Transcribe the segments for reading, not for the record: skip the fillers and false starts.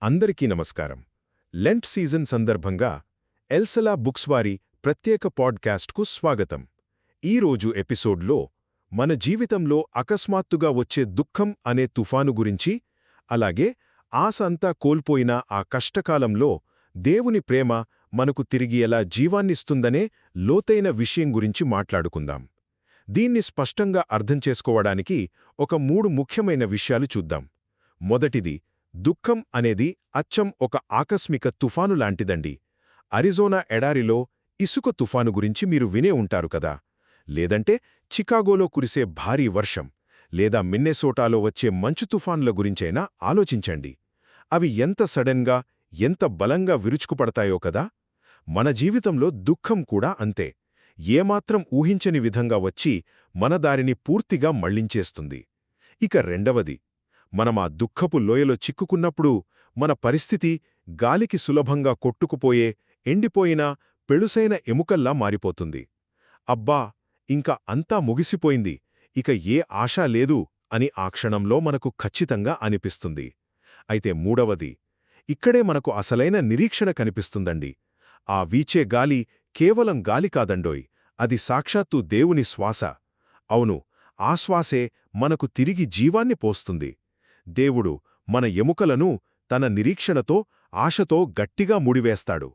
అందరికీ నమస్కారం. Lent season సందర్భంగా ఎల్సలా బుక్స్ వారి ప్రత్యేక పాడ్కాస్ట్కు స్వాగతం. ఈరోజు ఎపిసోడ్లో మన జీవితంలో అకస్మాత్తుగా వచ్చే దుఃఖం అనే తుఫాను గురించి, అలాగే ఆశ అంతా కోల్పోయిన ఆ కష్టకాలంలో దేవుని ప్రేమ మనకు తిరిగి ఎలా జీవాన్నిస్తుందనే లోతైన విషయం గురించి మాట్లాడుకుందాం. దీన్ని స్పష్టంగా అర్థం చేసుకోవడానికి ఒక 3 ముఖ్యమైన విషయాలు చూద్దాం. మొదటిది, దుఃఖం అనేది అచ్చం ఒక ఆకస్మిక తుఫాను లాంటిదండి. అరిజోనా ఎడారిలో ఇసుక తుఫాను గురించి మీరు వినే ఉంటారు కదా, లేదంటే చికాగోలో కురిసే భారీ వర్షం, లేదా మిన్నెసోటాలో వచ్చే మంచు తుఫానుల గురించైనా ఆలోచించండి. అవి ఎంత సడన్గా, ఎంత బలంగా విరుచుకుపడతాయో కదా. మన జీవితంలో దుఃఖం కూడా అంతే. ఏమాత్రం ఊహించని విధంగా వచ్చి మన దారిని పూర్తిగా మళ్లించేస్తుంది. ఇక రెండవది, మనమా దుఃఖపు లోయలో చిక్కుకున్నప్పుడు మన పరిస్థితి గాలికి సులభంగా కొట్టుకుపోయే, ఎండిపోయిన, పెళుసైన ఎముకల్లా మారిపోతుంది. అబ్బా, ఇంక అంతా ముగిసిపోయింది, ఇక ఏ ఆశా లేదు అని ఆ క్షణంలో మనకు ఖచ్చితంగా అనిపిస్తుంది. అయితే మూడవది, ఇక్కడే మనకు అసలైన నిరీక్షణ కనిపిస్తుందండి. ఆ వీచే గాలి కేవలం గాలి కాదండోయ్, అది సాక్షాత్తు దేవుని శ్వాస. అవును, ఆ శ్వాసే మనకు తిరిగి జీవాన్ని పోస్తుంది. దేవుడు మన ఎముకలను తన నిరీక్షణతో, ఆశతో గట్టిగా ముడివేస్తాడు.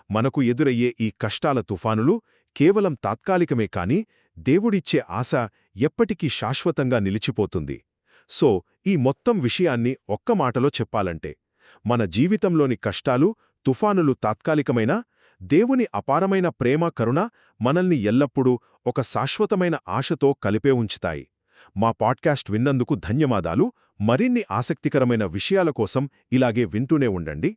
మనకు ఎదురయ్యే ఈ కష్టాల తుఫానులు కేవలం తాత్కాలికమే కాని దేవుడిచ్చే ఆశ ఎప్పటికీ శాశ్వతంగా నిలిచిపోతుంది. సో, ఈ మొత్తం విషయాన్ని ఒక్క మాటలో చెప్పాలంటే, మన జీవితంలోని కష్టాలు, తుఫానులు తాత్కాలికమైనా, దేవుని అపారమైన ప్రేమ, కరుణ మనల్ని ఎల్లప్పుడూ ఒక శాశ్వతమైన ఆశతో కలిపే ఉంచుతాయి. మా పాడ్కాస్ట్ విన్నందుకు ధన్యవాదాలు. మరిన్ని ఆసక్తికరమైన విషయాల కోసం ఇలాగే వింటూనే ఉండండి.